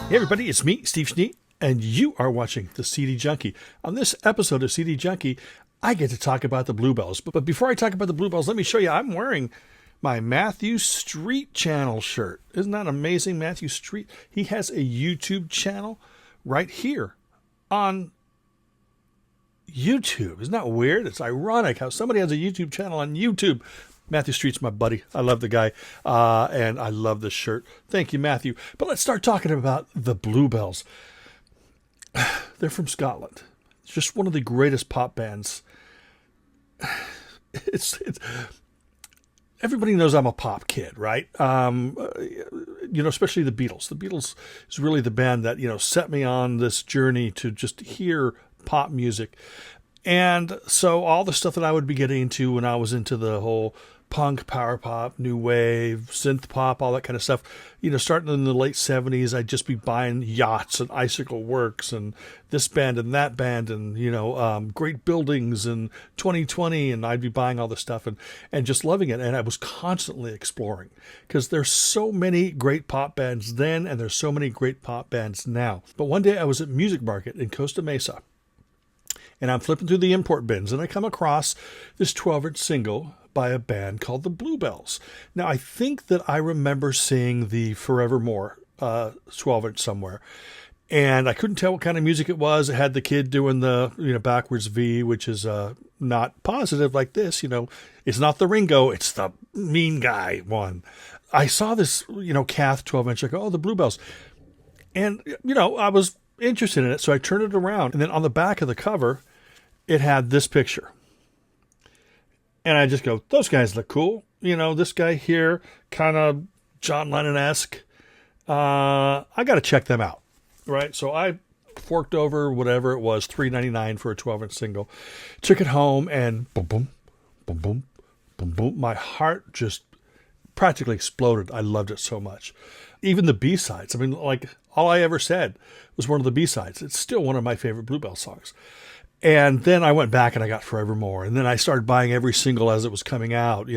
Hey everybody, it's me, Steve Schnee, and you are watching the CD Junkie. On this episode of CD Junkie, I get to talk about the Bluebells. But before I talk about the Bluebells, let me show you, I'm wearing my Matthew Street channel shirt. Isn't that amazing? Matthew Street, he has a YouTube channel right here on YouTube. Isn't that weird? It's ironic how somebody has a YouTube channel on YouTube. Matthew Street's my buddy. I love the guy, and I love this shirt. Thank you, Matthew. But let's start talking about the Bluebells. They're from Scotland. It's just one of the greatest pop bands. It's everybody knows I'm a pop kid, right? Especially the Beatles. The Beatles is really the band that, set me on this journey to just hear pop music. And so all the stuff that I would be getting into when I was into the whole punk, power pop, new wave, synth pop, all that kind of stuff, starting in the late 70s, I'd just be buying Yachts and Icicle Works and this band and that band and, Great Buildings and 2020. And I'd be buying all this stuff and just loving it. And I was constantly exploring because there's so many great pop bands then and there's so many great pop bands now. But one day I was at Music Market in Costa Mesa. And I'm flipping through the import bins, and I come across this 12-inch single by a band called the Bluebells. Now, I think that I remember seeing the Forevermore 12-inch somewhere, and I couldn't tell what kind of music it was. It had the kid doing the backwards V, which is not positive like this. It's not the Ringo, it's the mean guy one. I saw this, Cath 12-inch. I go, oh, the Bluebells. And, I was interested in it, so I turned it around, and then on the back of the cover, it had this picture. And I just go, those guys look cool. This guy here, kind of John Lennon-esque. I got to check them out, right? So I forked over whatever it was, $3.99 for a 12-inch single. Took it home, and boom, boom, boom, boom, boom, boom. My heart just practically exploded. I loved it so much. Even the B-sides. I mean, all I ever said was one of the B-sides. It's still one of my favorite Bluebell songs. And then I went back and I got Forevermore. And then I started buying every single as it was coming out,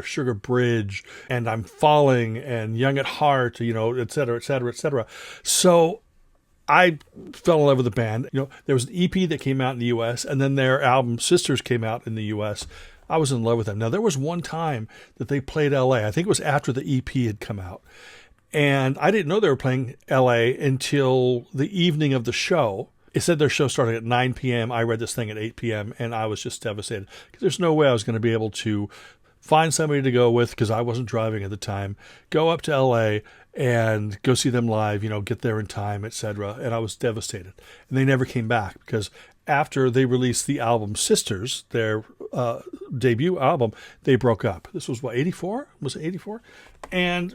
Sugar Bridge, and I'm Falling, and Young at Heart, et cetera, et cetera, et cetera. So I fell in love with the band. There was an EP that came out in the U.S., and then their album Sisters came out in the U.S. I was in love with them. Now, there was one time that they played L.A. I think it was after the EP had come out. And I didn't know they were playing L.A. until the evening of the show. It said their show started at 9 p.m. I read this thing at 8 p.m. and I was just devastated because there's no way I was going to be able to find somebody to go with because I wasn't driving at the time, go up to L.A. and go see them live, get there in time, etc. And I was devastated. And they never came back because after they released the album Sisters, their debut album, they broke up. This was, 84? Was it 84? And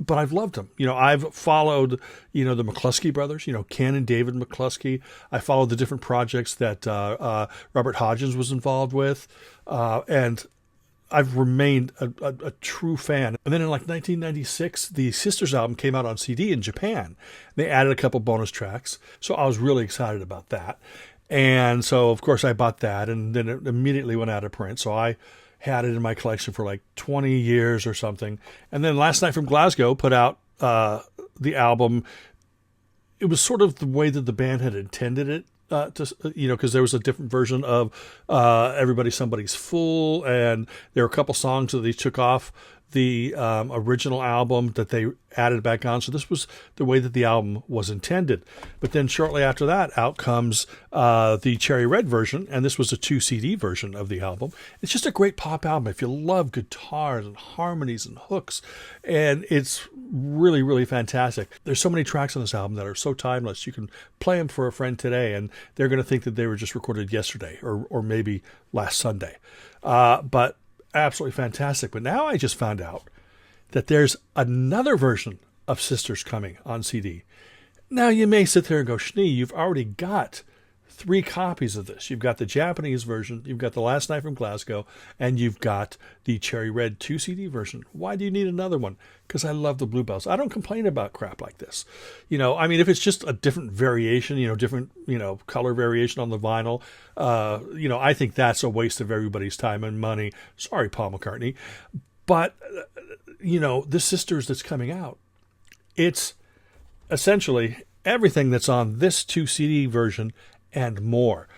but I've loved them. I've followed, the McCluskey brothers, Ken and David McCluskey. I followed the different projects that Robert Hodgins was involved with. And I've remained a true fan. And then in 1996, the Sisters album came out on CD in Japan. They added a couple bonus tracks. So I was really excited about that. And so, of course, I bought that. And then it immediately went out of print. So I had it in my collection for 20 years or something. And then Last Night from Glasgow put out the album. It was sort of the way that the band had intended it because there was a different version of Everybody Somebody's Fool. And there were a couple songs that they took off the original album that they added back on. So this was the way that the album was intended. But then shortly after that, out comes the Cherry Red version, and this was a 2 CD version of the album. It's just a great pop album if you love guitars and harmonies and hooks, and it's really, really fantastic. There's so many tracks on this album that are so timeless. You can play them for a friend today, and they're going to think that they were just recorded yesterday or maybe last Sunday. But absolutely fantastic. But now I just found out that there's another version of Sisters coming on CD. Now you may sit there and go, Schnee, you've already got 3 copies of this. You've got the Japanese version, you've got the Last Night from Glasgow, and you've got the Cherry Red 2 CD version. Why do you need another one? Because I love the Bluebells. I don't complain about crap like this. If it's just a different variation, different, color variation on the vinyl, I think that's a waste of everybody's time and money. Sorry, Paul McCartney. But, the Sisters that's coming out It's essentially everything that's on this 2 CD version and more.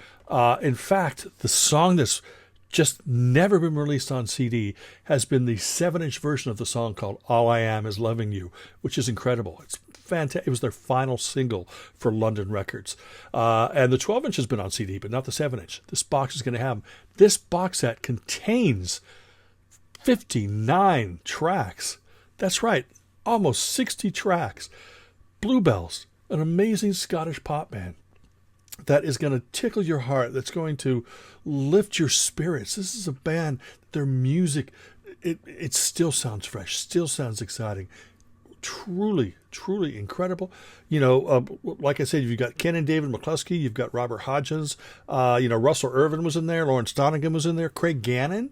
In fact, the song that's just never been released on CD has been the 7-inch version of the song called All I Am Is Loving You, which is incredible. It's fantastic. It was their final single for London Records. And the 12-inch has been on CD, but not the 7-inch. This box is going to have them. This box set contains 59 tracks. That's right, almost 60 tracks. Bluebells, an amazing Scottish pop band that is going to tickle your heart, that's going to lift your spirits. This is a band, their music, it still sounds fresh, still sounds exciting. Truly, truly incredible. Like I said, you've got Ken and David McCluskey, you've got Robert Hodgins, Russell Irvin was in there, Lawrence Donegan was in there, Craig Gannon,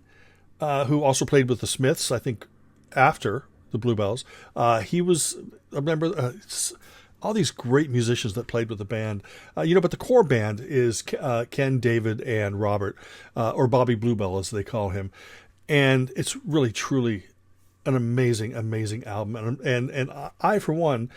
who also played with the Smiths, I think, after the Bluebells. He was a member... all these great musicians that played with the band, but the core band is Ken, David, and Robert, or Bobby Bluebell as they call him, and it's really truly an amazing, amazing album. And I, for one,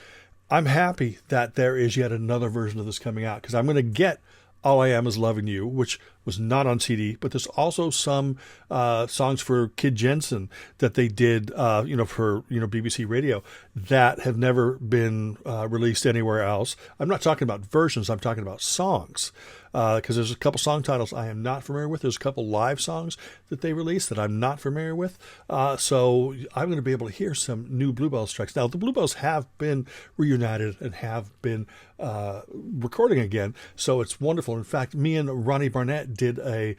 I'm happy that there is yet another version of this coming out, because I'm going to get All I Am Is Loving You, which was not on CD, but there's also some songs for Kid Jensen that they did, for BBC Radio that have never been released anywhere else. I'm not talking about versions, I'm talking about songs, because there's a couple song titles I am not familiar with. There's a couple live songs that they released that I'm not familiar with. So I'm going to be able to hear some new Bluebells tracks. Now, the Bluebells have been reunited and have been recording again, so it's wonderful. In fact, me and Ronnie Barnett did a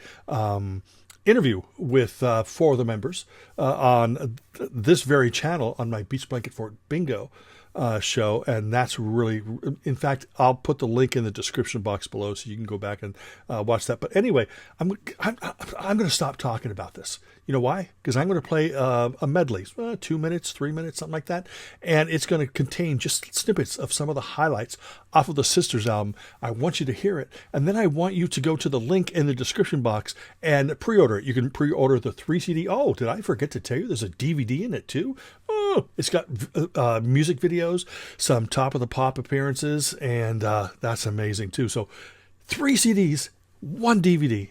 interview with 4 of the members on this very channel on my Beach Blanket Fort Bingo show, and that's really, in fact, I'll put the link in the description box below so you can go back and watch that. But anyway, I'm going to stop talking about this. You know why? Because I'm going to play a medley, 2 minutes, 3 minutes, something like that, and it's going to contain just snippets of some of the highlights off of the Sisters album. I want you to hear it, and then I want you to go to the link in the description box and pre-order it. You can pre-order the 3 CD. Oh, did I forget to tell you there's a DVD in it too? Oh, it's got music videos, some Top of the Pop appearances, and that's amazing too. So 3 CDs, 1 DVD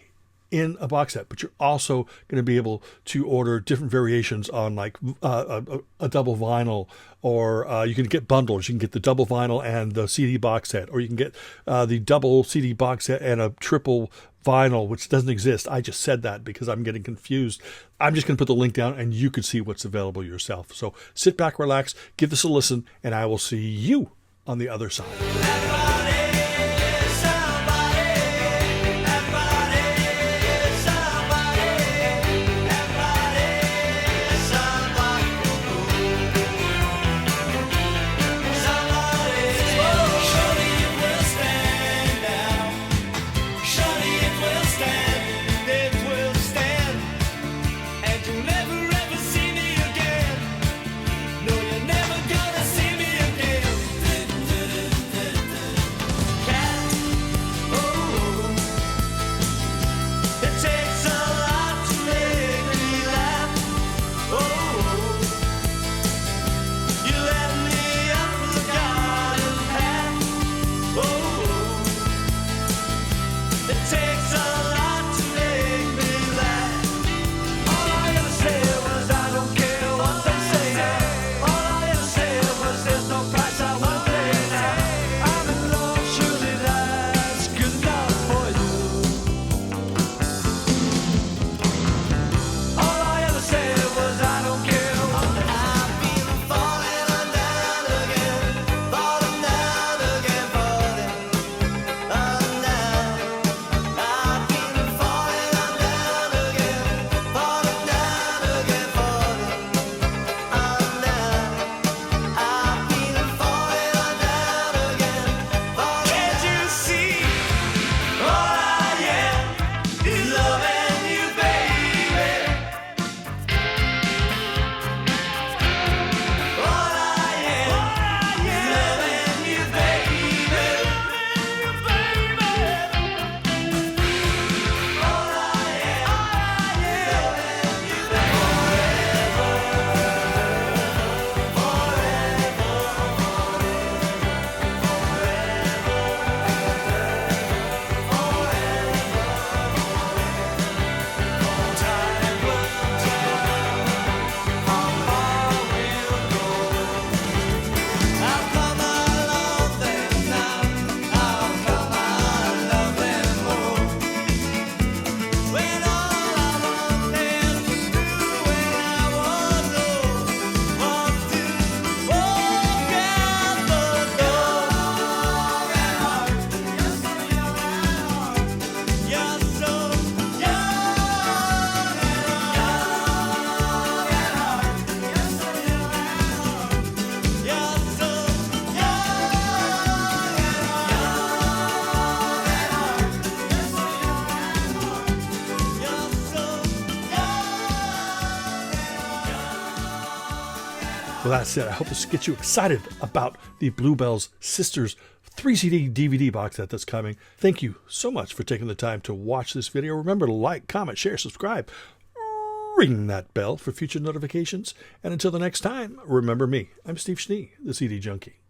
in a box set, but you're also going to be able to order different variations on like a double vinyl, or you can get bundles. You can get the double vinyl and the CD box set, or you can get the double CD box set and a triple vinyl, which doesn't exist. I just said that because I'm getting confused. I'm just going to put the link down and you can see what's available yourself. So sit back, relax, give this a listen, and I will see you on the other side. With that said, I hope this gets you excited about the Bluebells Sisters 3CD DVD box set that's coming. Thank you so much for taking the time to watch this video. Remember to like, comment, share, subscribe. Ring that bell for future notifications. And until the next time, remember me. I'm Steve Schnee, the CD Junkie.